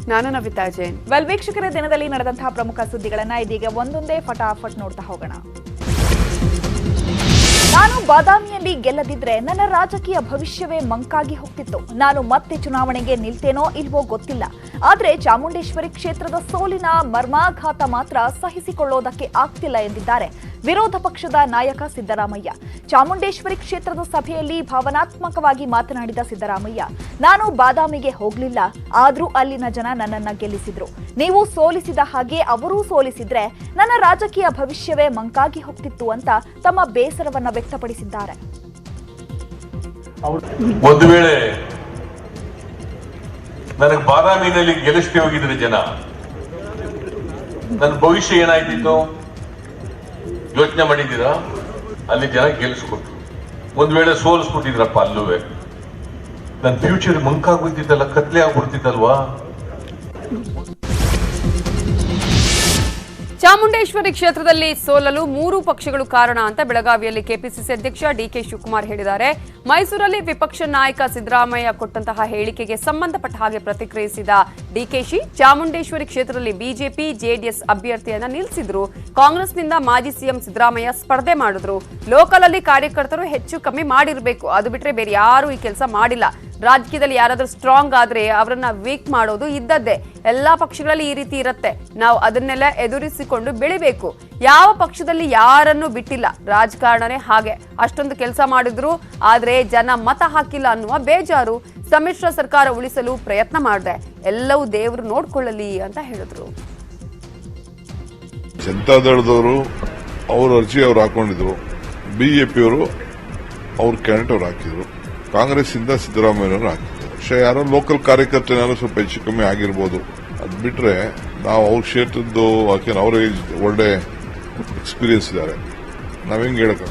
ನಾನು ನವಿತಾ ಜೈನ್. ವೀಕ್ಷಕರ ದಿನದಲ್ಲಿ ನಡೆದಂತಹ ಪ್ರಮುಖ ಸುದ್ದಿಗಳನ್ನ ಇದೀಗ ಒಂದೊಂದೇ ಫಟಾಫಟ್ ನೋಡ್ತಾ ಹೋಗೋಣ. ನಾನು ಬಾದಾಮಿಯಲ್ಲಿ ಗೆಲ್ಲದಿದ್ರೆ ನನ್ನ ರಾಜಕೀಯ ಭವಿಷ್ಯವೇ ಮಂಕಾಗಿ ಹೋಗ್ತಿತ್ತು. ನಾನು ಮತ್ತೆ ಚುನಾವಣೆಗೆ ನಿಲ್ತೇನೋ ಇಲ್ವೋ ಗೊತ್ತಿಲ್ಲ. ಆದ್ರೆ ಚಾಮುಂಡೇಶ್ವರಿ ಕ್ಷೇತ್ರದ ಸೋಲಿನ ಮರ್ಮಾಘಾತ ಮಾತ್ರ ಸಹಿಸಿಕೊಳ್ಳೋದಕ್ಕೆ ಆಗ್ತಿಲ್ಲ ಎಂದಿದ್ದಾರೆ ವಿರೋಧ ಪಕ್ಷದ ನಾಯಕ ಸಿದ್ದರಾಮಯ್ಯ. ಚಾಮುಂಡೇಶ್ವರಿ ಕ್ಷೇತ್ರದ ಸಭೆಯಲ್ಲಿ ಭಾವನಾತ್ಮಕವಾಗಿ ಮಾತನಾಡಿದ ಸಿದ್ದರಾಮಯ್ಯ, ನಾನು ಬಾದಾಮಿಗೆ ಹೋಗ್ಲಿಲ್ಲ, ಆದ್ರೂ ಅಲ್ಲಿನ ಜನ ನನ್ನನ್ನ ಗೆಲ್ಲಿಸಿದ್ರು. ನೀವು ಸೋಲಿಸಿದ ಹಾಗೆ ಅವರೂ ಸೋಲಿಸಿದ್ರೆ ನನ್ನ ರಾಜಕೀಯ ಭವಿಷ್ಯವೇ ಮಂಕಾಗಿ ಹೋಗ್ತಿತ್ತು ಅಂತ ತಮ್ಮ ಬೇಸರವನ್ನ ವ್ಯಕ್ತಪಡಿಸಿದ್ದಾರೆ. ಒಂದು ವೇಳೆ ನನಗೆ ಬಾದಾಮಿನಲ್ಲಿ ಗೆಲ್ಲಿಸ್ಕೆ ಹೋಗಿದ್ರೆ ಜನ, ನನ್ನ ಭವಿಷ್ಯ ಏನಾಯ್ತಿತ್ತು ಯೋಚನೆ ಮಾಡಿದ್ದೀರಾ? ಅಲ್ಲಿ ಜನ ಗೆಲ್ಲಿಸ್ಕೊಟ್ರು. ಒಂದ್ ವೇಳೆ ಸೋಲಿಸ್ಬಿಟ್ಟಿದ್ರಪ್ಪ, ಅಲ್ಲೂ ನನ್ನ ಫ್ಯೂಚರ್ ಮಂಕಾಗ್ಬಿಡ್ತಿತ್ತಲ್ಲ, ಕತ್ಲೆ ಆಗ್ಬಿಡ್ತಿತ್ತಲ್ವಾ? ಚಾಮುಂಡೇಶ್ವರಿ ಕ್ಷೇತ್ರದಲ್ಲಿ ಸೋಲಲು 3 ಪಕ್ಷಗಳು ಕಾರಣ ಅಂತ ಬೆಳಗಾವಿಯಲ್ಲಿ ಕೆಪಿಸಿಸಿ ಅಧ್ಯಕ್ಷ ಡಿಕೆ ಶಿವಕುಮಾರ್ ಹೇಳಿದ್ದಾರೆ. ಮೈಸೂರಲ್ಲಿ ವಿಪಕ್ಷ ನಾಯಕ ಸಿದ್ದರಾಮಯ್ಯ ಕೊಟ್ಟಂತಹ ಹೇಳಿಕೆಗೆ ಸಂಬಂಧಪಟ್ಟ ಹಾಗೆ ಪ್ರತಿಕ್ರಿಯಿಸಿದ ಡಿಕೆಶಿ, ಚಾಮುಂಡೇಶ್ವರಿ ಕ್ಷೇತ್ರದಲ್ಲಿ ಬಿಜೆಪಿ ಜೆಡಿಎಸ್ ಅಭ್ಯರ್ಥಿಯನ್ನ ನಿಲ್ಲಿಸಿದ್ರು. ಕಾಂಗ್ರೆಸ್ನಿಂದ ಮಾಜಿ ಸಿಎಂ ಸಿದ್ದರಾಮಯ್ಯ ಸ್ಪರ್ಧೆ ಮಾಡಿದ್ರು. ಲೋಕಲ್ ಅಲ್ಲಿ ಕಾರ್ಯಕರ್ತರು ಹೆಚ್ಚು ಕಮ್ಮಿ ಮಾಡಿರಬೇಕು, ಅದು ಬಿಟ್ರೆ ಬೇರೆ ಯಾರು ಈ ಕೆಲಸ ಮಾಡಿಲ್ಲ. ರಾಜಕೀಯದಲ್ಲಿ ಯಾರಾದ್ರೂ ಸ್ಟ್ರಾಂಗ್ ಆದ್ರೆ ಅವರನ್ನ ವೀಕ್ ಮಾಡೋದು ಇದ್ದದ್ದೇ. ಎಲ್ಲಾ ಪಕ್ಷಗಳಲ್ಲಿ ಈ ರೀತಿ ಇರುತ್ತೆ. ನಾವು ಅದನ್ನೆಲ್ಲ ಎದುರಿಸಿಕೊಂಡು ಬೆಳಿಬೇಕು. ಯಾವ ಪಕ್ಷದಲ್ಲಿ ಯಾರನ್ನು ಬಿಟ್ಟಿಲ್ಲ. ರಾಜಕಾರಣನೇ ಹಾಗೆ. ಅಷ್ಟೊಂದು ಕೆಲಸ ಮಾಡಿದ್ರು, ಆದ್ರೆ ಜನ ಮತ ಹಾಕಿಲ್ಲ ಅನ್ನುವ ಬೇಜಾರು. ಸಮ್ಮಿಶ್ರ ಸರ್ಕಾರ ಉಳಿಸಲು ಪ್ರಯತ್ನ ಮಾಡಿದೆ. ಎಲ್ಲವೂ ದೇವರು ನೋಡ್ಕೊಳ್ಳಲಿ ಅಂತ ಹೇಳಿದ್ರು. ಜನತಾದಳದವರು ಅವ್ರ ಅರ್ಜಿ ಅವ್ರು ಹಾಕೊಂಡಿದ್ರು, ಬಿಜೆಪಿಯವರು ಅವ್ರ ಕ್ಯಾಂಡಿಡೇಟ್ ಅವ್ರು ಹಾಕಿದ್ರು, ಕಾಂಗ್ರೆಸ್ ಇಂದ ಸಿದ್ದರಾಮಯ್ಯನವರು ಹಾಕಿದ್ರು. പക്ഷെ ಯಾರೋ ಲೋಕಲ್ ಕಾರ್ಯಕರ್ತನಾದ್ರು ಸ್ವಲ್ಪ ಹೆಚ್ಚು ಕಮ್ಮಿ ಆಗಿರ್ಬೋದು. ಅದ್ ಬಿಟ್ರೆ ನಾವು ಅವ್ರ ಕ್ಷೇತ್ರದ್ದು ಅವರೇ ಒಳ್ಳೆ ಎಕ್ಸ್ಪೀರಿಯನ್ಸ್ ಇದ್ದಾರೆ, ನಾವ್ ಹೆಂಗ್ ಹೇಳಕ್.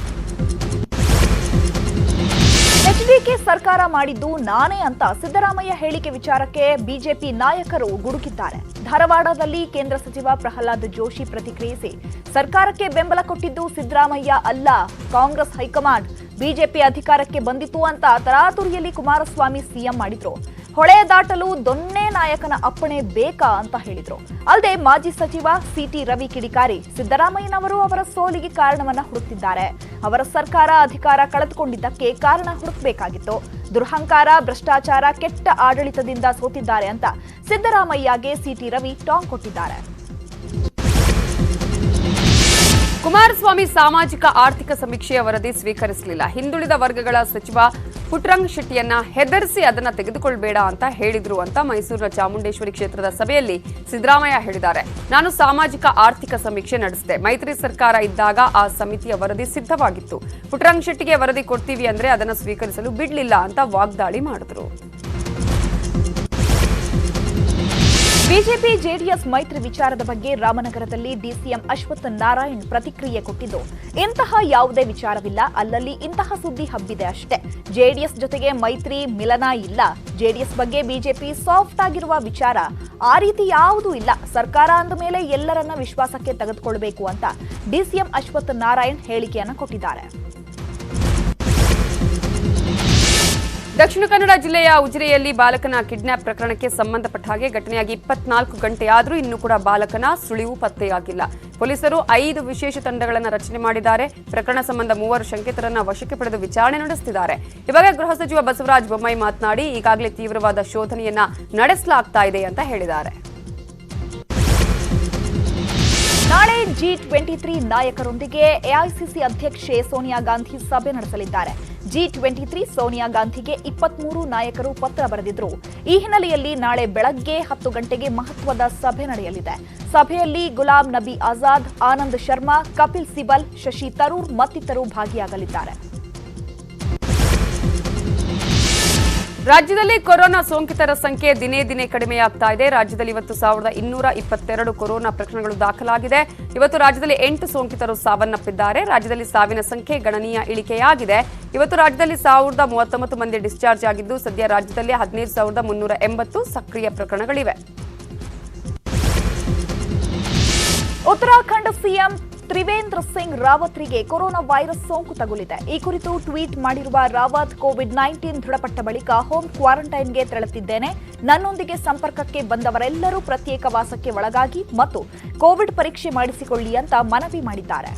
ಎಚ್ಡಿಕೆ ಸರ್ಕಾರ ಮಾಡಿದ್ದು ನಾನೇ ಅಂತ ಸಿದ್ದರಾಮಯ್ಯ ಹೇಳಿಕೆ ವಿಚಾರಕ್ಕೆ ಬಿಜೆಪಿ ನಾಯಕರು ಗುಡುಕಿದ್ದಾರೆ. ಧಾರವಾಡದಲ್ಲಿ ಕೇಂದ್ರ ಸಚಿವ ಪ್ರಹ್ಲಾದ್ ಜೋಶಿ ಪ್ರತಿಕ್ರಿಯಿಸಿ, ಸರ್ಕಾರಕ್ಕೆ ಬೆಂಬಲ ಕೊಟ್ಟಿದ್ದು ಸಿದ್ದರಾಮಯ್ಯ ಅಲ್ಲ, ಕಾಂಗ್ರೆಸ್ ಹೈಕಮಾಂಡ್. ಬಿಜೆಪಿ ಅಧಿಕಾರಕ್ಕೆ ಬಂದಿತು ಅಂತ ತರಾತುರಿಯಲ್ಲಿ ಕುಮಾರಸ್ವಾಮಿ ಸಿಎಂ ಮಾಡಿದ್ರು. ಹೊಳೆ ದಾಟಲು ದೊನ್ನೆ ನಾಯಕನ ಅಪ್ಪಣೆ ಬೇಕಾ ಅಂತ ಹೇಳಿದ್ರು. ಅಲ್ಲದೆ ಮಾಜಿ ಸಚಿವ ಸಿಟಿ ರವಿ ಕಿಡಿಕಾರಿ, ಸಿದ್ದರಾಮಯ್ಯನವರು ಅವರ ಸೋಲಿಗೆ ಕಾರಣವನ್ನ ಹುಡುಕ್ತಿದ್ದಾರೆ. ಅವರ ಸರ್ಕಾರ ಅಧಿಕಾರ ಕಳೆದುಕೊಂಡಿದ್ದಕ್ಕೆ ಕಾರಣ ಹುಡುಕಬೇಕಾಗಿತ್ತು. ದುರಹಂಕಾರ, ಭ್ರಷ್ಟಾಚಾರ, ಕೆಟ್ಟ ಆಡಳಿತದಿಂದ ಸೋತಿದ್ದಾರೆ ಅಂತ ಸಿದ್ದರಾಮಯ್ಯಗೆ ಸಿಟಿ ರವಿ ಟಾಂಗ್ ಕೊಟ್ಟಿದ್ದಾರೆ. ಕುಮಾರಸ್ವಾಮಿ ಸಾಮಾಜಿಕ ಆರ್ಥಿಕ ಸಮೀಕ್ಷೆಯ ವರದಿ ಸ್ವೀಕರಿಸಲಿಲ್ಲ. ಹಿಂದುಳಿದ ವರ್ಗಗಳ ಸಚಿವ ಪುಟ್ಟರಂಗ ಶೆಟ್ಟಿಯನ್ನ ಹೆದರಿಸಿ ಅದನ್ನ ತೆಗೆದುಕೊಳ್ಬೇಡ ಅಂತ ಹೇಳಿದ್ರು ಅಂತ ಮೈಸೂರಿನ ಚಾಮುಂಡೇಶ್ವರಿ ಕ್ಷೇತ್ರದ ಸಭೆಯಲ್ಲಿ ಸಿದ್ದರಾಮಯ್ಯ ಹೇಳಿದ್ದಾರೆ. ನಾನು ಸಾಮಾಜಿಕ ಆರ್ಥಿಕ ಸಮೀಕ್ಷೆ ನಡೆಸಿದೆ. ಮೈತ್ರಿ ಸರ್ಕಾರ ಇದ್ದಾಗ ಆ ಸಮಿತಿಯ ವರದಿ ಸಿದ್ಧವಾಗಿತ್ತು. ಪುಟ್ಟರಂಗ ಶೆಟ್ಟಿಗೆ ವರದಿ ಕೊಡ್ತೀವಿ ಅಂದ್ರೆ ಅದನ್ನು ಸ್ವೀಕರಿಸಲು ಬಿಡ್ಲಿಲ್ಲ ಅಂತ ವಾಗ್ದಾಳಿ ಮಾಡಿದ್ರು. ಬಿಜೆಪಿ ಜೆಡಿಎಸ್ ಮೈತ್ರಿ ವಿಚಾರದ ಬಗ್ಗೆ ರಾಮನಗರದಲ್ಲಿ ಡಿಸಿಎಂ ಅಶ್ವಥ್ ನಾರಾಯಣ್ ಪ್ರತಿಕ್ರಿಯೆ ಕೊಟ್ಟಿದ್ದು, ಇಂತಹ ಯಾವುದೇ ವಿಚಾರವಿಲ್ಲ, ಅಲ್ಲಲ್ಲಿ ಇಂತಹ ಸುದ್ದಿ ಹಬ್ಬಿದೆ ಅಷ್ಟೇ. ಜೆಡಿಎಸ್ ಜೊತೆಗೆ ಮೈತ್ರಿ ಮಿಲನ ಇಲ್ಲ. ಜೆಡಿಎಸ್ ಬಗ್ಗೆ ಬಿಜೆಪಿ ಸಾಫ್ಟ್ ಆಗಿರುವ ವಿಚಾರ ಆ ರೀತಿ ಯಾವುದೂ ಇಲ್ಲ. ಸರ್ಕಾರ ಅಂದ ಮೇಲೆ ಎಲ್ಲರನ್ನ ವಿಶ್ವಾಸಕ್ಕೆ ತೆಗೆದುಕೊಳ್ಳಬೇಕು ಅಂತ ಡಿಸಿಎಂ ಅಶ್ವಥ್ ನಾರಾಯಣ್ ಹೇಳಿಕೆಯನ್ನು ಕೊಟ್ಟಿದ್ದಾರೆ. ದಕ್ಷಿಣ ಕನ್ನಡ ಜಿಲ್ಲೆಯ ಉಜಿರೆಯಲ್ಲಿ ಬಾಲಕನ ಕಿಡ್ನಾಪ್ ಪ್ರಕರಣಕ್ಕೆ ಸಂಬಂಧಪಟ್ಟ ಹಾಗೆ ಘಟನೆಯಾಗಿ 24 ಗಂಟೆಯಾದರೂ ಇನ್ನೂ ಕೂಡ ಬಾಲಕನ ಸುಳಿವು ಪತ್ತೆಯಾಗಿಲ್ಲ. ಪೊಲೀಸರು 5 ವಿಶೇಷ ತಂಡಗಳನ್ನು ರಚನೆ ಮಾಡಿದ್ದಾರೆ. ಪ್ರಕರಣ ಸಂಬಂಧ 3 ಶಂಕಿತರನ್ನ ವಶಕ್ಕೆ ಪಡೆದು ವಿಚಾರಣೆ ನಡೆಸುತ್ತಿದ್ದಾರೆ. ಇವಾಗ ಗೃಹ ಸಚಿವ ಬಸವರಾಜ ಬೊಮ್ಮಾಯಿ ಮಾತನಾಡಿ, ಈಗಾಗಲೇ ತೀವ್ರವಾದ ಶೋಧನೆಯನ್ನ ನಡೆಸಲಾಗ್ತಾ ಇದೆ ಅಂತ ಹೇಳಿದ್ದಾರೆ. ನಾಳೆ G23 ನಾಯಕರೊಂದಿಗೆ ಎಐಸಿಸಿ ಅಧ್ಯಕ್ಷೆ ಸೋನಿಯಾ ಗಾಂಧಿ ಸಭೆ ನಡೆಸಲಿದ್ದಾರೆ. G23 ಸೋನಿಯಾ ಗಾಂಧಿಗೆ 23 ನಾಯಕರು ಪತ್ರ ಬರೆದಿದ್ರು. ಈ ಹಿನ್ನೆಲೆಯಲ್ಲಿ ನಾಳೆ ಬೆಳಗ್ಗೆ 10 ಗಂಟೆಗೆ ಮಹತ್ವದ ಸಭೆ ನಡೆಯಲಿದೆ. ಸಭೆಯಲ್ಲಿ ಗುಲಾಂ ನಬಿ ಆಜಾದ್, ಆನಂದ್ ಶರ್ಮಾ, ಕಪಿಲ್ ಸಿಬಲ್, ಶಶಿ ತರೂರ್ ಮತ್ತಿತರರು ಭಾಗಿಯಾಗಲಿದ್ದಾರೆ. ರಾಜ್ಯದಲ್ಲಿ ಕೊರೋನಾ ಸೋಂಕಿತರ ಸಂಖ್ಯೆ ದಿನೇ ದಿನೇ ಕಡಿಮೆಯಾಗ್ತಾ ಇದೆ. ರಾಜ್ಯದಲ್ಲಿ ಇವತ್ತು 1222 ಕೊರೋನಾ ಪ್ರಕರಣಗಳು ದಾಖಲಾಗಿದೆ. ಇವತ್ತು ರಾಜ್ಯದಲ್ಲಿ 8 ಸೋಂಕಿತರು ಸಾವನ್ನಪ್ಪಿದ್ದಾರೆ. ರಾಜ್ಯದಲ್ಲಿ ಸಾವಿನ ಸಂಖ್ಯೆ ಗಣನೀಯ ಇಳಿಕೆಯಾಗಿದೆ. ಇವತ್ತು ರಾಜ್ಯದಲ್ಲಿ 1039 ಮಂದಿ ಡಿಸ್ಚಾರ್ಜ್ ಆಗಿದ್ದು, ಸದ್ಯ ರಾಜ್ಯದಲ್ಲಿ 15380 ಸಕ್ರಿಯ ಪ್ರಕರಣಗಳಿವೆ. ಉತ್ತರಾಖಂಡ ಸಿಎಂ ತ್ರಿವೇಂದ್ರ ಸಿಂಗ್ ರಾವತ್ರಿಗೆ ಕೊರೋನಾ ವೈರಸ್ ಸೋಂಕು ತಗುಲಿದೆ. ಈ ಕುರಿತು ಟ್ವೀಟ್ ಮಾಡಿರುವ ರಾವತ್, ಕೋವಿಡ್-19 ದೃಢಪಟ್ಟ ಬಳಿಕ ಹೋಮ್ ಕ್ವಾರಂಟೈನ್ಗೆ ತೆರಳುತ್ತಿದ್ದೇನೆ. ನನ್ನೊಂದಿಗೆ ಸಂಪರ್ಕಕ್ಕೆ ಬಂದವರೆಲ್ಲರೂ ಪ್ರತ್ಯೇಕ ವಾಸಕ್ಕೆ ಒಳಗಾಗಿ ಮತ್ತು ಕೋವಿಡ್ ಪರೀಕ್ಷೆ ಮಾಡಿಸಿಕೊಳ್ಳಿ ಅಂತ ಮನವಿ ಮಾಡಿದ್ದಾರೆ.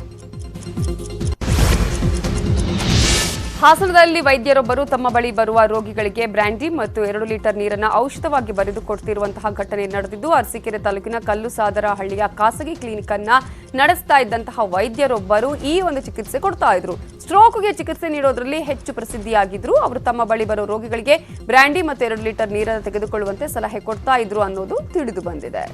ಹಾಸನದಲ್ಲಿ ವೈದ್ಯರೊಬ್ಬರು ತಮ್ಮ ಬಳಿ ಬರುವ ರೋಗಿಗಳಿಗೆ ಬ್ರ್ಯಾಂಡಿ ಮತ್ತು 2 ಲೀಟರ್ ನೀರನ್ನು ಔಷಧವಾಗಿ ಬರೆದುಕೊಡ್ತಿರುವಂತಹ ಘಟನೆ ನಡೆದಿದ್ದು, ಅರಸೀಕೆರೆ ತಾಲೂಕಿನ ಕಲ್ಲುಸಾದರಹಳ್ಳಿಯ ಖಾಸಗಿ ಕ್ಲಿನಿಕ್ ಅನ್ನ ನಡೆಸ್ತಾ ಇದ್ದಂತಹ ವೈದ್ಯರೊಬ್ಬರು ಈ ಒಂದು ಚಿಕಿತ್ಸೆ ಕೊಡ್ತಾ ಇದ್ರು. ಸ್ಟ್ರೋಕ್ಗೆ ಚಿಕಿತ್ಸೆ ನೀಡೋದ್ರಲ್ಲಿ ಹೆಚ್ಚು ಪ್ರಸಿದ್ಧಿಯಾಗಿದ್ರು. ಅವರು ತಮ್ಮ ಬಳಿ ಬರೋ ರೋಗಿಗಳಿಗೆ ಬ್ರ್ಯಾಂಡಿ ಮತ್ತು 2 ಲೀಟರ್ ನೀರನ್ನು ತೆಗೆದುಕೊಳ್ಳುವಂತೆ ಸಲಹೆ ಕೊಡ್ತಾ ಇದ್ರು ಅನ್ನೋದು ತಿಳಿದು ಬಂದಿದೆ.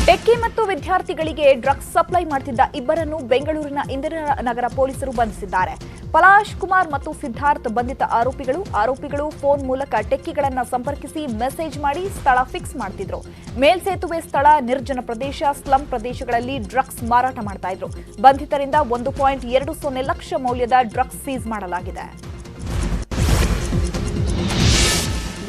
ಟೆಕ್ಕಿ ಮತ್ತು ವಿದ್ಯಾರ್ಥಿಗಳಿಗೆ ಡ್ರಗ್ಸ್ ಸಪ್ಲೈ ಮಾಡುತ್ತಿದ್ದ ಇಬ್ಬರನ್ನು ಬೆಂಗಳೂರಿನ ಇಂದಿರಾನಗರ ಪೊಲೀಸರು ಬಂಧಿಸಿದ್ದಾರೆ. ಪಲಾಶ್ ಕುಮಾರ್ ಮತ್ತು ಸಿದ್ಧಾರ್ಥ್ ಬಂಧಿತ ಆರೋಪಿಗಳು ಫೋನ್ ಮೂಲಕ ಟೆಕ್ಕಿಗಳನ್ನು ಸಂಪರ್ಕಿಸಿ ಮೆಸೇಜ್ ಮಾಡಿ ಸ್ಥಳ ಫಿಕ್ಸ್ ಮಾಡ್ತಿದ್ರು. ಮೇಲ್ಸೇತುವೆ ಸ್ಥಳ, ನಿರ್ಜನ ಪ್ರದೇಶ, ಸ್ಲಂ ಪ್ರದೇಶಗಳಲ್ಲಿ ಡ್ರಗ್ಸ್ ಮಾರಾಟ ಮಾಡ್ತಾ ಇದ್ರು. ಬಂಧಿತರಿಂದ 1.20 ಲಕ್ಷ ಮೌಲ್ಯದ ಡ್ರಗ್ಸ್ ಸೀಸ್ ಮಾಡಲಾಗಿದೆ.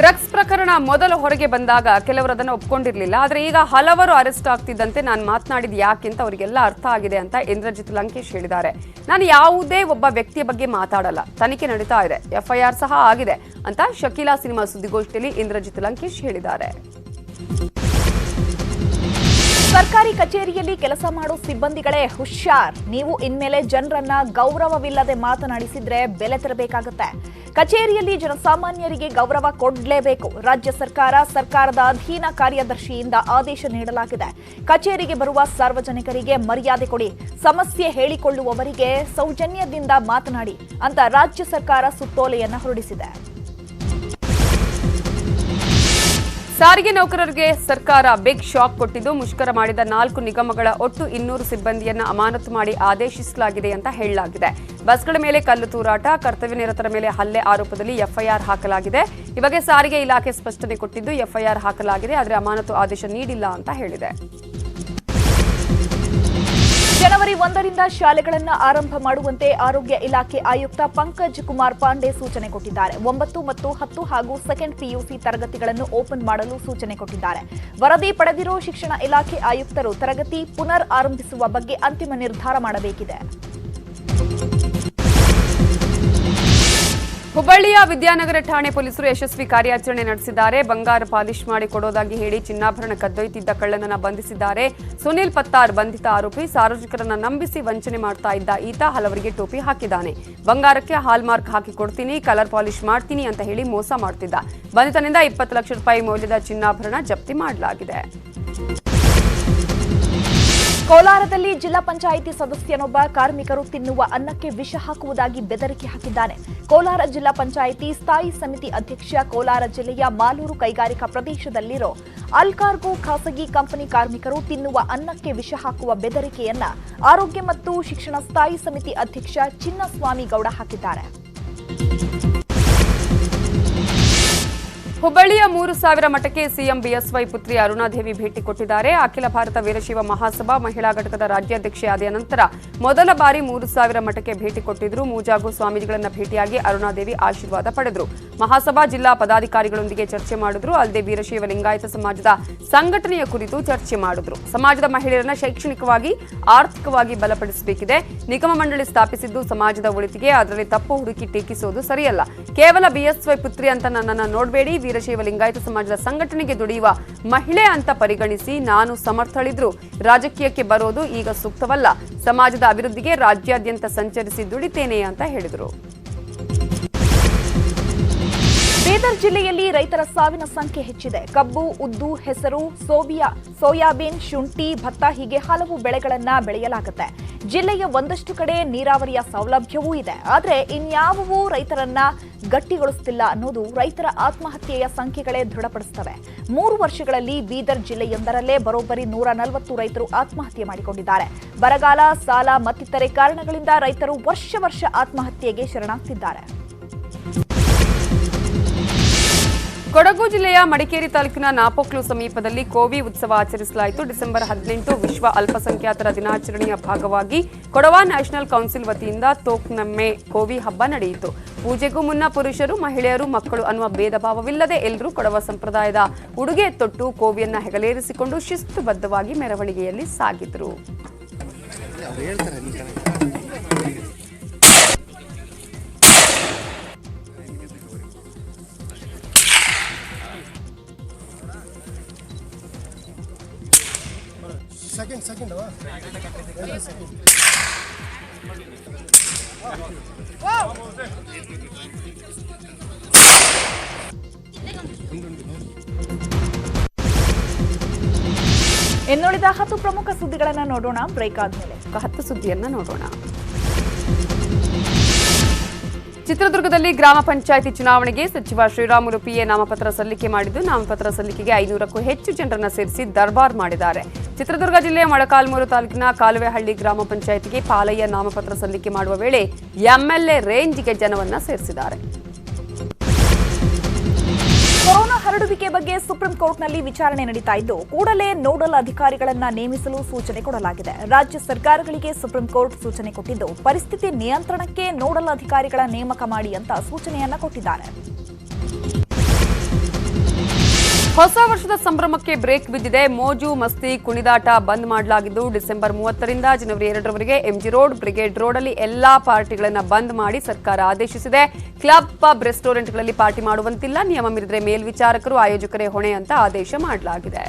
ಡ್ರಗ್ಸ್ ಪ್ರಕರಣ ಮೊದಲು ಹೊರಗೆ ಬಂದಾಗ ಕೆಲವರು ಅದನ್ನು ಒಪ್ಕೊಂಡಿರಲಿಲ್ಲ. ಆದರೆ ಈಗ ಹಲವರು ಅರೆಸ್ಟ್ ಆಗ್ತಿದ್ದಂತೆ ನಾನು ಮಾತನಾಡಿದ ಯಾಕೆ ಅಂತ ಅವರಿಗೆಲ್ಲ ಅರ್ಥ ಆಗಿದೆ ಅಂತ ಇಂದ್ರಜಿತ್ ಲಂಕೇಶ್ ಹೇಳಿದ್ದಾರೆ. ನಾನು ಯಾವುದೇ ಒಬ್ಬ ವ್ಯಕ್ತಿಯ ಬಗ್ಗೆ ಮಾತಾಡಲ್ಲ, ತನಿಖೆ ನಡೀತಾ ಇದೆ, FIR ಸಹ ಆಗಿದೆ ಅಂತ ಶಕೀಲಾ ಸಿನಿಮಾ ಸುದ್ದಿಗೋಷ್ಠಿಯಲ್ಲಿ ಇಂದ್ರಜಿತ್ ಲಂಕೇಶ್ ಹೇಳಿದ್ದಾರೆ. ಸರ್ಕಾರಿ ಕಚೇರಿಯಲ್ಲಿ ಕೆಲಸ ಮಾಡೋ ಸಿಬ್ಬಂದಿಗಳೇ ಹುಷಾರ್. ನೀವು ಇನ್ಮೇಲೆ ಜನರನ್ನ ಗೌರವವಿಲ್ಲದೆ ಮಾತನಾಡಿಸಿದ್ರೆ ಬೆಲೆ ತೆರಬೇಕಾಗುತ್ತೆ. ಕಚೇರಿಯಲ್ಲಿ ಜನಸಾಮಾನ್ಯರಿಗೆ ಗೌರವ ಕೊಡಲೇಬೇಕು. ರಾಜ್ಯ ಸರ್ಕಾರದ ಅಧೀನ ಕಾರ್ಯದರ್ಶಿಯಿಂದ ಆದೇಶ ನೀಡಲಾಗಿದೆ. ಕಚೇರಿಗೆ ಬರುವ ಸಾರ್ವಜನಿಕರಿಗೆ ಮರ್ಯಾದೆ ಕೊಡಿ, ಸಮಸ್ಯೆ ಹೇಳಿಕೊಳ್ಳುವವರಿಗೆ ಸೌಜನ್ಯದಿಂದ ಮಾತನಾಡಿ ಅಂತ ರಾಜ್ಯ ಸರ್ಕಾರ ಸುತ್ತೋಲೆಯನ್ನ ಹೊರಡಿಸಿದೆ. ಸಾರಿಗೆ ನೌಕರರಿಗೆ ಸರ್ಕಾರ ಬಿಗ್ ಶಾಕ್ ಕೊಟ್ಟಿದ್ದು, ಮುಷ್ಕರ ಮಾಡಿದ 4 ನಿಗಮಗಳ ಒಟ್ಟು 200 ಸಿಬ್ಬಂದಿಯನ್ನ ಅಮಾನತು ಮಾಡಿ ಆದೇಶಿಸಲಾಗಿದೆ ಅಂತ ಹೇಳಲಾಗಿದೆ. ಬಸ್ಗಳ ಮೇಲೆ ಕಲ್ಲು ತೂರಾಟ, ಕರ್ತವ್ಯ ನಿರತರ ಮೇಲೆ ಹಲ್ಲೆ ಆರೋಪದಲ್ಲಿ FIR ಹಾಕಲಾಗಿದೆ. ಈ ಬಗ್ಗೆ ಸಾರಿಗೆ ಇಲಾಖೆ ಸ್ಪಷ್ಟನೆ ಕೊಟ್ಟಿದ್ದು, FIR ಹಾಕಲಾಗಿದೆ, ಆದರೆ ಅಮಾನತು ಆದೇಶ ನೀಡಿಲ್ಲ ಅಂತ ಹೇಳಿದೆ. ಜನವರಿ 1ರಿಂದ ಶಾಲೆಗಳನ್ನು ಆರಂಭ ಮಾಡುವಂತೆ ಆರೋಗ್ಯ ಇಲಾಖೆ ಆಯುಕ್ತ ಪಂಕಜ್ ಕುಮಾರ್ ಪಾಂಡೆ ಸೂಚನೆ ಕೊಟ್ಟಿದ್ದಾರೆ. 9 ಮತ್ತು 10 ಹಾಗೂ ಸೆಕೆಂಡ್ PUC ತರಗತಿಗಳನ್ನು ಓಪನ್ ಮಾಡಲು ಸೂಚನೆ ಕೊಟ್ಟಿದ್ದಾರೆ. ವರದಿ ಪಡೆದಿರೋ ಶಿಕ್ಷಣ ಇಲಾಖೆ ಆಯುಕ್ತರು ತರಗತಿ ಪುನರ್ ಆರಂಭಿಸುವ ಬಗ್ಗೆ ಅಂತಿಮ ನಿರ್ಧಾರ ಮಾಡಬೇಕಿದೆ. ಹುಬ್ಬಳ್ಳಿಯ ವಿದ್ಯಾನಗರ ಠಾಣೆ ಪೊಲೀಸರು ಯಶಸ್ವಿ ಕಾರ್ಯಾಚರಣೆ ನಡೆಸಿದ್ದಾರೆ. ಬಂಗಾರ ಪಾಲಿಶ್ ಮಾಡಿ ಕೊಡೋದಾಗಿ ಹೇಳಿ ಚಿನ್ನಾಭರಣ ಕದ್ದೊಯ್ತಿದ್ದ ಕಳ್ಳನನ್ನ ಬಂಧಿಸಿದ್ದಾರೆ. ಸುನಿಲ್ ಪತ್ತಾರ್ ಬಂಧಿತ ಆರೋಪಿ. ಸಾರ್ವಜನಿಕರನ್ನ ನಂಬಿಸಿ ವಂಚನೆ ಮಾಡ್ತಾ ಇದ್ದ ಈತ ಹಲವರಿಗೆ ಟೋಪಿ ಹಾಕಿದ್ದಾನೆ. ಬಂಗಾರಕ್ಕೆ ಹಾಲ್ ಮಾರ್ಕ್ ಹಾಕಿ ಕೊಡ್ತೀನಿ, ಕಲರ್ ಪಾಲಿಶ್ ಮಾಡ್ತೀನಿ ಅಂತ ಹೇಳಿ ಮೋಸ ಮಾಡ್ತಿದ್ದ. ಬಂಧಿತನಿಂದ 20 ಲಕ್ಷ ರೂಪಾಯಿ ಮೌಲ್ಯದ ಚಿನ್ನಾಭರಣ ಜಪ್ತಿ ಮಾಡಲಾಗಿದೆ. ಕೋಲಾರದಲ್ಲಿ ಜಿಲ್ಲಾ ಪಂಚಾಯಿತಿ ಸದಸ್ಯನೊಬ್ಬ ಕಾರ್ಮಿಕರು ತಿನ್ನುವ ಅನ್ನಕ್ಕೆ ವಿಷ ಹಾಕುವುದಾಗಿ ಬೆದರಿಕೆ ಹಾಕಿದ್ದಾನೆ. ಕೋಲಾರ ಜಿಲ್ಲಾ ಪಂಚಾಯಿತಿ ಸ್ಥಾಯಿ ಸಮಿತಿ ಅಧ್ಯಕ್ಷ ಕೋಲಾರ ಜಿಲ್ಲೆಯ ಮಾಲೂರು ಕೈಗಾರಿಕಾ ಪ್ರದೇಶದಲ್ಲಿರೋ ಅಲ್ಕಾರ್ಗೋ ಖಾಸಗಿ ಕಂಪನಿ ಕಾರ್ಮಿಕರು ತಿನ್ನುವ ಅನ್ನಕ್ಕೆ ವಿಷ ಹಾಕುವ ಬೆದರಿಕೆಯನ್ನ ಆರೋಗ್ಯ ಮತ್ತು ಶಿಕ್ಷಣ ಸ್ಥಾಯಿ ಸಮಿತಿ ಅಧ್ಯಕ್ಷ ಚಿನ್ನಸ್ವಾಮಿ ಗೌಡ ಹಾಕಿದ್ದಾರೆ. ಹುಬ್ಬಳ್ಳಿಯ 3000 ಮಠಕ್ಕೆ ಸಿಎಂ BSY ಪುತ್ರಿ ಅರುಣಾದೇವಿ ಭೇಟಿ ಕೊಟ್ಟಿದ್ದಾರೆ. ಅಖಿಲ ಭಾರತ ವೀರಶೈವ ಮಹಾಸಭಾ ಮಹಿಳಾ ಘಟಕದ ರಾಜ್ಯಾಧ್ಯಕ್ಷೆಯಾದ ನಂತರ ಮೊದಲ ಬಾರಿ 3000 ಮಠಕ್ಕೆ ಭೇಟಿ ಕೊಟ್ಟಿದ್ರು. ಮೂಜಾಗು ಸ್ವಾಮೀಜಿಗಳನ್ನ ಭೇಟಿಯಾಗಿ ಅರುಣಾದೇವಿ ಆಶೀರ್ವಾದ ಪಡೆದ್ರು. ಮಹಾಸಭಾ ಜಿಲ್ಲಾ ಪದಾಧಿಕಾರಿಗಳೊಂದಿಗೆ ಚರ್ಚೆ ಮಾಡಿದ್ರು. ಅಲ್ಲದೆ ವೀರಶೈವ ಲಿಂಗಾಯತ ಸಮಾಜದ ಸಂಘಟನೆಯ ಕುರಿತು ಚರ್ಚೆ ಮಾಡಿದ್ರು. ಸಮಾಜದ ಮಹಿಳೆಯರನ್ನ ಶೈಕ್ಷಣಿಕವಾಗಿ, ಆರ್ಥಿಕವಾಗಿ ಬಲಪಡಿಸಬೇಕಿದೆ. ನಿಗಮ ಮಂಡಳಿ ಸ್ಥಾಪಿಸಿದ್ದು ಸಮಾಜದ ಒಳಿತಿಗೆ, ಅದರಲ್ಲಿ ತಪ್ಪು ಹುಡುಕಿ ಟೀಕಿಸೋದು ಸರಿಯಲ್ಲ. ಕೇವಲ BSY ಪುತ್ರಿ ಅಂತ ನನ್ನನ್ನು ನೋಡಬೇಡಿ, ವೀರಶೈವ ಲಿಂಗಾಯತ ಸಮಾಜದ ಸಂಘಟನೆಗೆ ದುಡಿಯುವ ಮಹಿಳೆ ಅಂತ ಪರಿಗಣಿಸಿ. ನಾನು ಸಮರ್ಥಳಿದ್ರು ರಾಜಕೀಯಕ್ಕೆ ಬರೋದು ಈಗ ಸೂಕ್ತವಲ್ಲ. ಸಮಾಜದ ಅಭಿವೃದ್ಧಿಗೆ ರಾಜ್ಯಾದ್ಯಂತ ಸಂಚರಿಸಿ ದುಡಿತೇನೆ ಅಂತ ಹೇಳಿದರು. ಬೀದರ್ ಜಿಲ್ಲೆಯಲ್ಲಿ ರೈತರ ಸಾವಿನ ಸಂಖ್ಯೆ ಹೆಚ್ಚಿದೆ. ಕಬ್ಬು, ಉದ್ದು, ಹೆಸರು, ಸೋಯಾಬೀನ್, ಶುಂಠಿ, ಭತ್ತ ಹೀಗೆ ಹಲವು ಬೆಳೆಗಳನ್ನ ಬೆಳೆಯಲಾಗುತ್ತೆ. ಜಿಲ್ಲೆಯ ಒಂದಷ್ಟು ಕಡೆ ನೀರಾವರಿಯ ಸೌಲಭ್ಯವೂ ಇದೆ. ಆದರೆ ಇನ್ಯಾವುವೂ ರೈತರನ್ನ ಗಟ್ಟಿಗೊಳಿಸುತ್ತಿಲ್ಲ ಅನ್ನೋದು ರೈತರ ಆತ್ಮಹತ್ಯೆಯ ಸಂಖ್ಯೆಗಳೇ ದೃಢಪಡಿಸುತ್ತವೆ. 3 ವರ್ಷಗಳಲ್ಲಿ ಬೀದರ್ ಜಿಲ್ಲೆಯೊಂದರಲ್ಲೇ ಬರೋಬ್ಬರಿ 140 ರೈತರು ಆತ್ಮಹತ್ಯೆ ಮಾಡಿಕೊಂಡಿದ್ದಾರೆ. ಬರಗಾಲ, ಸಾಲ ಮತ್ತಿತರೆ ಕಾರಣಗಳಿಂದ ರೈತರು ವರ್ಷ ಆತ್ಮಹತ್ಯೆಗೆ ಶರಣಾಗ್ತಿದ್ದಾರೆ. ಕೊಡಗು ಜಿಲ್ಲೆಯ ಮಡಿಕೇರಿ ತಾಲೂಕಿನ ನಾಪೊಕ್ಲು ಸಮೀಪದಲ್ಲಿ ಕೋವಿ ಉತ್ಸವ ಆಚರಿಸಲಾಯಿತು. ಡಿಸೆಂಬರ್ 18 ವಿಶ್ವ ಅಲ್ಪಸಂಖ್ಯಾತರ ದಿನಾಚರಣೆಯ ಭಾಗವಾಗಿ ಕೊಡವ ನ್ಯಾಷನಲ್ ಕೌನ್ಸಿಲ್ ವತಿಯಿಂದ ತೋಕ್ನಮ್ಮೆ ಕೋವಿ ಹಬ್ಬ ನಡೆಯಿತು. ಪೂಜೆಗೂ ಮುನ್ನ ಪುರುಷರು, ಮಹಿಳೆಯರು, ಮಕ್ಕಳು ಅನ್ನುವ ಭೇದ ಭಾವವಿಲ್ಲದೆ ಎಲ್ಲರೂ ಕೊಡವ ಸಂಪ್ರದಾಯದ ಉಡುಗೆ ತೊಟ್ಟು ಕೋವಿಯನ್ನ ಹೆಗಲೇರಿಸಿಕೊಂಡು ಶಿಸ್ತುಬದ್ಧವಾಗಿ ಮೆರವಣಿಗೆಯಲ್ಲಿ ಸಾಗಿದರು. Second. ಇನ್ನುಳಿದ 10 ಪ್ರಮುಖ ಸುದ್ದಿಗಳನ್ನು ನೋಡೋಣ. ಬ್ರೇಕ್ ಆದ್ಮೇಲೆ 10 ಸುದ್ದಿಯನ್ನ ನೋಡೋಣ. ಚಿತ್ರದುರ್ಗದಲ್ಲಿ ಗ್ರಾಮ ಪಂಚಾಯಿತಿ ಚುನಾವಣೆಗೆ ಸಚಿವ ಶ್ರೀರಾಮುಲು ಪಿಎ ನಾಮಪತ್ರ ಸಲ್ಲಿಕೆ ಮಾಡಿದ್ದು, ನಾಮಪತ್ರ ಸಲ್ಲಿಕೆಗೆ 500ಕ್ಕೂ ಹೆಚ್ಚು ಜನರನ್ನ ಸೇರಿಸಿ ದರ್ಬಾರ್ ಮಾಡಿದ್ದಾರೆ. ಚಿತ್ರದುರ್ಗ ಜಿಲ್ಲೆಯ ಮೊಳಕಾಲ್ಮೂರು ತಾಲೂಕಿನ ಕಾಲುವೆಹಳ್ಳಿ ಗ್ರಾಮ ಪಂಚಾಯಿತಿಗೆ ಪಾಲಯ್ಯ ನಾಮಪತ್ರ ಸಲ್ಲಿಕೆ ಮಾಡುವ ವೇಳೆ ಎಂಎಲ್ಎ ರೇಂಜ್ಗೆ ಜನವನ್ನ ಸೇರಿಸಿದ್ದಾರೆ. ಕೊರೋನಾ ಹರಡುವಿಕೆ ಬಗ್ಗೆ ಸುಪ್ರೀಂ ಕೋರ್ಟ್ನಲ್ಲಿ ವಿಚಾರಣೆ ನಡೀತಾ ಇದ್ದು, ಕೂಡಲೇ ನೋಡಲ್ ಅಧಿಕಾರಿಗಳನ್ನ ನೇಮಿಸಲು ಸೂಚನೆ ಕೊಡಲಾಗಿದೆ. ರಾಜ್ಯ ಸರ್ಕಾರಗಳಿಗೆ ಸುಪ್ರೀಂ ಕೋರ್ಟ್ ಸೂಚನೆ ಕೊಟ್ಟಿದ್ದು, ಪರಿಸ್ಥಿತಿ ನಿಯಂತ್ರಣಕ್ಕೆ ನೋಡಲ್ ಅಧಿಕಾರಿಗಳ ನೇಮಕ ಮಾಡಿ ಅಂತ ಸೂಚನೆಯನ್ನ ಕೊಟ್ಟಿದ್ದಾರೆ. ಹೊಸ ವರ್ಷದ ಸಂಭ್ರಮಕ್ಕೆ ಬ್ರೇಕ್ ಬಿದ್ದಿದೆ. ಮೋಜು ಮಸ್ತಿ ಕುಣಿದಾಟ ಬಂದ್ ಮಾಡಲಾಗಿದ್ದು, ಡಿಸೆಂಬರ್ 30ರಿಂದ ಜನವರಿ 2ರವರೆಗೆ ಎಂಜಿ ರೋಡ್, ಬ್ರಿಗೇಡ್ ರೋಡ್ ಅಲ್ಲಿ ಎಲ್ಲಾ ಪಾರ್ಟಿಗಳನ್ನು ಬಂದ್ ಮಾಡಿ ಸರ್ಕಾರ ಆದೇಶಿಸಿದೆ. ಕ್ಲಬ್, ಪಬ್, ರೆಸ್ಟೋರೆಂಟ್ಗಳಲ್ಲಿ ಪಾರ್ಟಿ ಮಾಡುವಂತಿಲ್ಲ. ನಿಯಮ ಮೀರಿದರೆ ಮೇಲ್ವಿಚಾರಕರು, ಆಯೋಜಕರೇ ಹೊಣೆ ಅಂತ ಆದೇಶ ಮಾಡಲಾಗಿದೆ.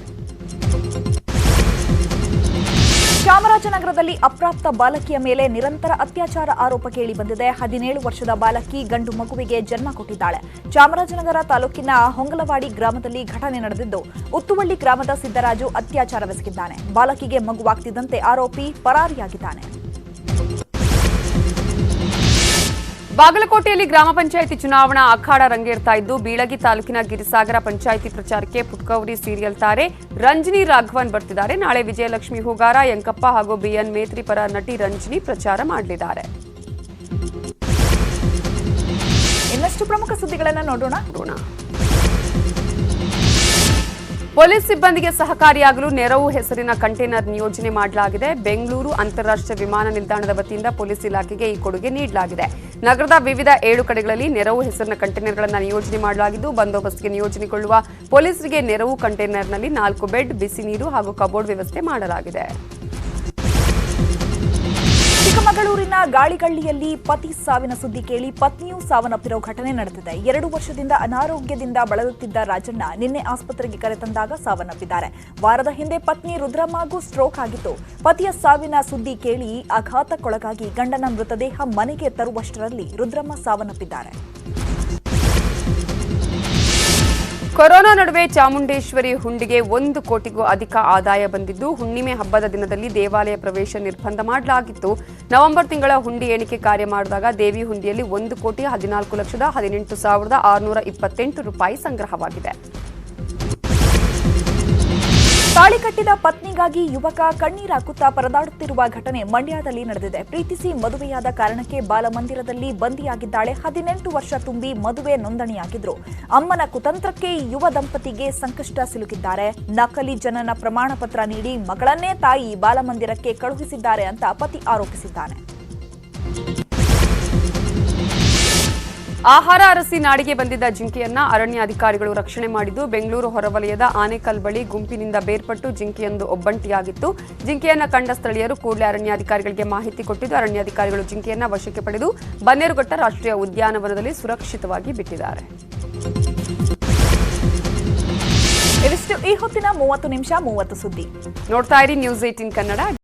ಚಾಮರಾಜನಗರದಲ್ಲಿ ಅಪ್ರಾಪ್ತ ಬಾಲಕಿಯ ಮೇಲೆ ನಿರಂತರ ಅತ್ಯಾಚಾರ ಆರೋಪ ಕೇಳಿ ಬಂದಿದೆ. 17 ವರ್ಷದ ಬಾಲಕಿ ಗಂಡು ಮಗುವಿಗೆ ಜನ್ಮ ಕೊಟ್ಟಿದ್ದಾಳೆ. ಚಾಮರಾಜನಗರ ತಾಲೂಕಿನ ಹೊಂಗಲವಾಡಿ ಗ್ರಾಮದಲ್ಲಿ ಘಟನೆ ನಡೆದಿದ್ದು, ಉತ್ತುವಳ್ಳಿ ಗ್ರಾಮದ ಸಿದ್ದರಾಜು ಅತ್ಯಾಚಾರವೆಸಗಿದ್ದಾನೆ. ಬಾಲಕಿಗೆ ಮಗುವಾಗ್ತಿದ್ದಂತೆ ಆರೋಪಿ ಪರಾರಿಯಾಗಿದ್ದಾನೆ. ಬಾಗಲಕೋಟೆಯಲ್ಲಿ ಗ್ರಾಮ ಪಂಚಾಯಿತಿ ಚುನಾವಣಾ ಅಖಾಡ ರಂಗೇರ್ತಾ ಇದ್ದು, ಬೀಳಗಿ ತಾಲೂಕಿನ ಗಿರಿಸಾಗರ ಪಂಚಾಯಿತಿ ಪ್ರಚಾರಕ್ಕೆ ಪುಟ್ಕೌರಿ ಸೀರಿಯಲ್ ತಾರೆ ರಂಜನಿ ರಾಘವನ್ ಬರ್ತಿದ್ದಾರೆ. ನಾಳೆ ವಿಜಯಲಕ್ಷ್ಮಿ ಹೂಗಾರ, ಯಂಕಪ್ಪ ಹಾಗೂ ಬಿಎನ್ ಮೇತ್ರಿ ಪರ ನಟಿ ರಂಜನಿ ಪ್ರಚಾರ ಮಾಡಲಿದ್ದಾರೆ. ಇನ್ನಷ್ಟು ಪ್ರಮುಖ ಸುದ್ದಿಗಳನ್ನು ನೋಡೋಣ. ಪೊಲೀಸ್ ಸಿಬ್ಬಂದಿಗೆ ಸಹಕಾರಿಯಾಗಲು ನೆರವು ಹೆಸರಿನ ಕಂಟೈನರ್ ನಿಯೋಜನೆ ಮಾಡಲಾಗಿದೆ. ಬೆಂಗಳೂರು ಅಂತಾರಾಷ್ಟ್ರೀಯ ವಿಮಾನ ನಿಲ್ದಾಣದ ವತಿಯಿಂದ ಪೊಲೀಸ್ ಇಲಾಖೆಗೆ ಈ ಕೊಡುಗೆ ನೀಡಲಾಗಿದೆ. ನಗರದ ವಿವಿಧ 7 ಕಡೆಗಳಲ್ಲಿ ನೆರವು ಹೆಸರಿನ ಕಂಟೈನರ್ಗಳನ್ನು ನಿಯೋಜನೆ ಮಾಡಲಾಗಿದ್ದು, ಬಂದೋಬಸ್ತ್ಗೆ ನಿಯೋಜನೆಗೊಳ್ಳುವ ಪೊಲೀಸರಿಗೆ ನೆರವು ಕಂಟೈನರ್ನಲ್ಲಿ 4 ಬೆಡ್, ಬಿಸಿ ನೀರು ಹಾಗೂ ಕಬೋರ್ಡ್ ವ್ಯವಸ್ಥೆ ಮಾಡಲಾಗಿದೆ. ಚಿಕ್ಕಮಗಳೂರಿನ ಗಾಳಿಗಳ್ಳಿಯಲ್ಲಿ ಪತಿ ಸಾವಿನ ಸುದ್ದಿ ಕೇಳಿ ಪತ್ನಿಯೂ ಸಾವನ್ನಪ್ಪಿರೋ ಘಟನೆ ನಡೆದಿದೆ. 2 ವರ್ಷದಿಂದ ಅನಾರೋಗ್ಯದಿಂದ ಬಳಲುತ್ತಿದ್ದ ರಾಜಣ್ಣ ನಿನ್ನೆ ಆಸ್ಪತ್ರೆಗೆ ಕರೆತಂದಾಗ ಸಾವನ್ನಪ್ಪಿದ್ದಾರೆ. ವಾರದ ಹಿಂದೆ ಪತ್ನಿ ರುದ್ರಮ್ಮಗೂ ಸ್ಟ್ರೋಕ್ ಆಗಿತ್ತು. ಪತಿಯ ಸಾವಿನ ಸುದ್ದಿ ಕೇಳಿ ಆಘಾತಕ್ಕೊಳಗಾಗಿ ಗಂಡನ ಮೃತದೇಹ ಮನೆಗೆ ತರುವಷ್ಟರಲ್ಲಿ ರುದ್ರಮ್ಮ ಸಾವನ್ನಪ್ಪಿದ್ದಾರೆ. ಕೊರೋನಾ ನಡುವೆ ಚಾಮುಂಡೇಶ್ವರಿ ಹುಂಡಿಗೆ 1 ಕೋಟಿಗೂ ಅಧಿಕ ಆದಾಯ ಬಂದಿದ್ದು, ಹುಣ್ಣಿಮೆ ಹಬ್ಬದ ದಿನದಲ್ಲಿ ದೇವಾಲಯ ಪ್ರವೇಶ ನಿರ್ಬಂಧ ಮಾಡಲಾಗಿತ್ತು. ನವೆಂಬರ್ ತಿಂಗಳ ಹುಂಡಿ ಎಣಿಕೆ ಕಾರ್ಯ ಮಾಡಿದಾಗ ದೇವಿ ಹುಂಡಿಯಲ್ಲಿ 1,14,18,628 ರೂಪಾಯಿ ಸಂಗ್ರಹವಾಗಿದೆ. ತಾಳಿ ಕಟ್ಟಿದ ಪತ್ನಿಗಾಗಿ ಯುವಕ ಕಣ್ಣೀರಾಕುತ್ತಾ ಪರದಾಡುತ್ತಿರುವ ಘಟನೆ ಮಂಡ್ಯದಲ್ಲಿ ನಡೆದಿದೆ. ಪ್ರೀತಿಸಿ ಮದುವೆಯಾದ ಕಾರಣಕ್ಕೆ ಬಾಲಮಂದಿರದಲ್ಲಿ ಬಂದಿಯಾಗಿದ್ದಾಳೆ. 18 ವರ್ಷ ತುಂಬಿ ಮದುವೆ ನೋಂದಣಿಯಾಗಿದ್ರು. ಅಮ್ಮನ ಕುತಂತ್ರಕ್ಕೆ ಯುವ ದಂಪತಿಗೆ ಸಂಕಷ್ಟ ಸಿಲುಕಿದ್ದಾರೆ. ನಕಲಿ ಜನನ ಪ್ರಮಾಣ ಪತ್ರ ನೀಡಿ ಮಗಳನ್ನೇ ತಾಯಿ ಬಾಲಮಂದಿರಕ್ಕೆ ಕಳುಹಿಸಿದ್ದಾರೆ ಅಂತ ಪತಿ ಆರೋಪಿಸಿದ್ದಾನೆ. ಆಹಾರ ಅರಸಿ ನಾಡಿಗೆ ಬಂದಿದ್ದ ಜಿಂಕೆಯನ್ನ ಅರಣ್ಯಾಧಿಕಾರಿಗಳು ರಕ್ಷಣೆ ಮಾಡಿದ್ದು, ಬೆಂಗಳೂರು ಹೊರವಲಯದ ಆನೇಕಲ್ ಬಳಿ ಗುಂಪಿನಿಂದ ಬೇರ್ಪಟ್ಟು ಜಿಂಕೆಯೊಂದು ಒಬ್ಬಂಟಿಯಾಗಿತ್ತು. ಜಿಂಕೆಯನ್ನ ಕಂಡ ಸ್ಥಳೀಯರು ಕೂಡಲೇ ಅರಣ್ಯಾಧಿಕಾರಿಗಳಿಗೆ ಮಾಹಿತಿ ಕೊಟ್ಟಿದ್ದು, ಅರಣ್ಯಾಧಿಕಾರಿಗಳು ಜಿಂಕೆಯನ್ನ ವಶಕ್ಕೆ ಪಡೆದು ಬನ್ನೇರುಘಟ್ಟ ರಾಷ್ಟ್ರೀಯ ಉದ್ಯಾನವನದಲ್ಲಿ ಸುರಕ್ಷಿತವಾಗಿ ಬಿಟ್ಟಿದ್ದಾರೆ. ಇವಿಷ್ಟು ಈ ಹೊತ್ತಿನ 30 ನಿಮಿಷ 30 ಸುದ್ದಿ. ನೋಡ್ತಾ ಇರಿ ನ್ಯೂಸ್ 18 ಕನ್ನಡ.